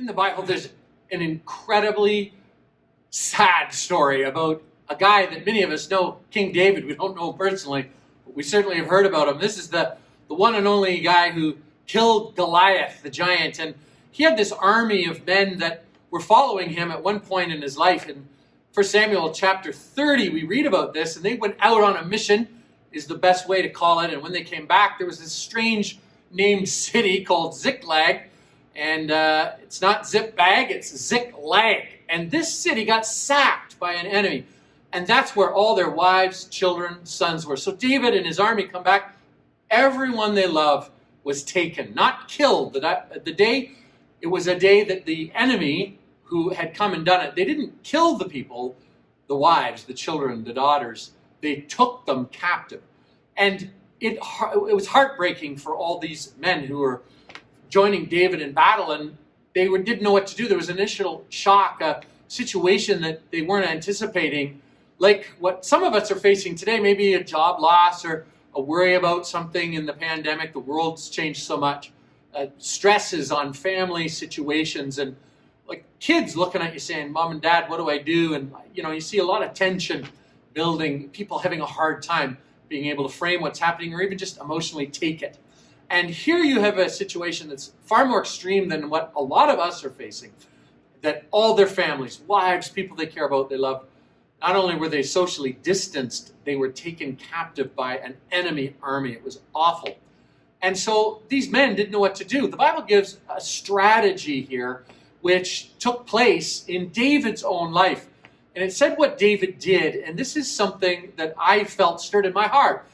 In the Bible, there's an incredibly sad story about a guy that many of us know, King David. We don't know personally, but we certainly have heard about him. This is the one and only guy who killed Goliath, the giant. And he had this army of men that were following him at one point in his life. In 1 Samuel chapter 30, we read about this, and they went out on a mission, is the best way to call it. And when they came back, there was this strange named city called Ziklag. And it's not zip bag, it's Ziklag. And this city got sacked by an enemy. And that's where all their wives, children, sons were. So David and his army come back. Everyone they love was taken, not killed. It was a day that the enemy who had come and done it, they didn't kill the people, the wives, the children, the daughters. They took them captive. And it was heartbreaking for all these men who were joining David in battle, and they didn't know what to do. There was an initial shock, a situation that they weren't anticipating, like what some of us are facing today, maybe a job loss or a worry about something in the pandemic. The world's changed so much. Stresses on family situations, and like kids looking at you saying, "Mom and Dad, what do I do?" And you see a lot of tension building, people having a hard time being able to frame what's happening or even just emotionally take it. And here you have a situation that's far more extreme than what a lot of us are facing, that all their families, wives, people they care about, they love, not only were they socially distanced, they were taken captive by an enemy army. It was awful. And so these men didn't know what to do. The Bible gives a strategy here which took place in David's own life. And it said what David did, and this is something that I felt stirred in my heart.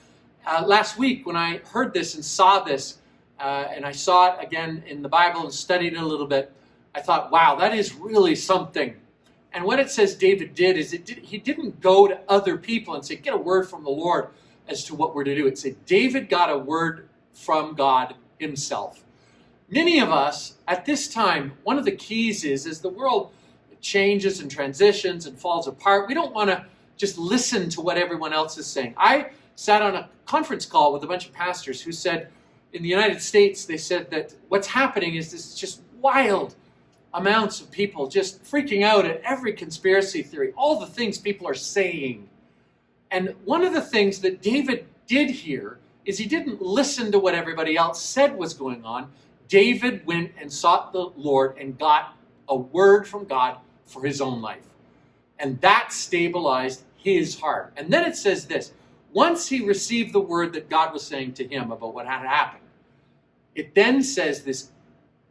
Last week when I heard this and saw this, and I saw it again in the Bible and studied it a little bit, I thought, wow, that is really something. And what it says David did is he didn't go to other people and say, get a word from the Lord as to what we're to do. It said David got a word from God himself. Many of us at this time, one of the keys is as the world changes and transitions and falls apart, we don't want to just listen to what everyone else is saying. I sat on a conference call with a bunch of pastors who said in the United States, they said that what's happening is this just wild amounts of people just freaking out at every conspiracy theory, all the things people are saying. And one of the things that David did here is he didn't listen to what everybody else said was going on. David went and sought the Lord and got a word from God for his own life. And that stabilized his heart. And then it says this, once he received the word that God was saying to him about what had happened, it then says this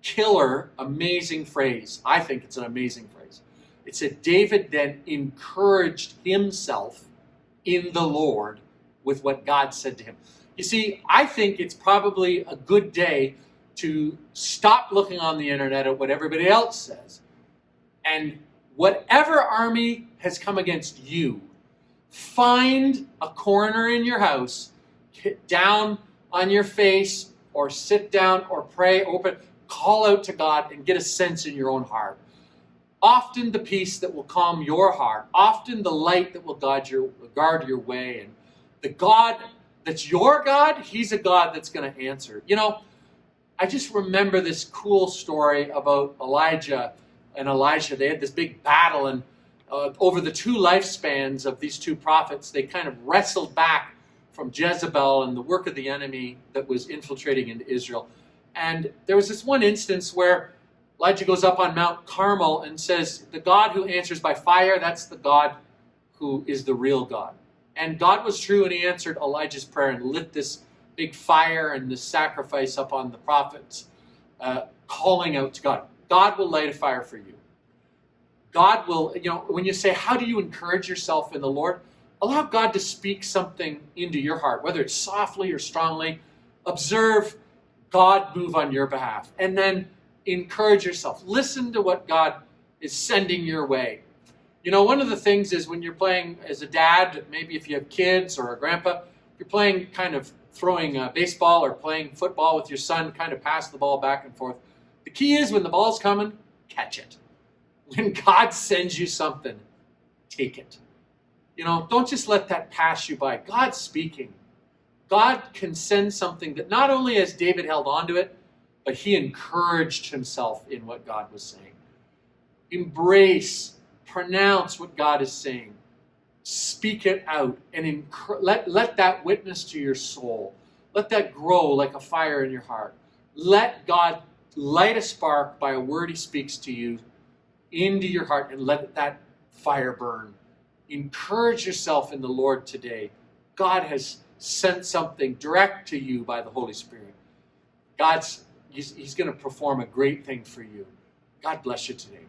killer, amazing phrase. I think it's an amazing phrase. It said, David then encouraged himself in the Lord with what God said to him. You see, I think it's probably a good day to stop looking on the internet at what everybody else says. And whatever army has come against you, find a corner in your house, get down on your face, or sit down, or pray, open, call out to God, and get a sense in your own heart. Often the peace that will calm your heart, often the light that will guard your way, and the God that's your God, he's a God that's going to answer. I just remember this cool story about Elijah and Elisha. They had this big battle, and over the two lifespans of these two prophets, they kind of wrestled back from Jezebel and the work of the enemy that was infiltrating into Israel. And there was this one instance where Elijah goes up on Mount Carmel and says, the God who answers by fire, that's the God who is the real God. And God was true, and he answered Elijah's prayer and lit this big fire and this sacrifice up on the prophets, calling out to God. God will light a fire for you. God will, when you say, how do you encourage yourself in the Lord? Allow God to speak something into your heart, whether it's softly or strongly. Observe God move on your behalf. And then encourage yourself. Listen to what God is sending your way. One of the things is when you're playing as a dad, maybe if you have kids or a grandpa, you're playing kind of throwing baseball or playing football with your son, kind of pass the ball back and forth. The key is when the ball's coming, catch it. When God sends you something, take it. Don't just let that pass you by. God's speaking. God can send something that not only has David held on to it, but he encouraged himself in what God was saying. Embrace, pronounce what God is saying. Speak it out and let that witness to your soul. Let that grow like a fire in your heart. Let God light a spark by a word he speaks to you into your heart and let that fire burn. Encourage yourself in the Lord today. God has sent something direct to you by the Holy Spirit. He's going to perform a great thing for you. God bless you today.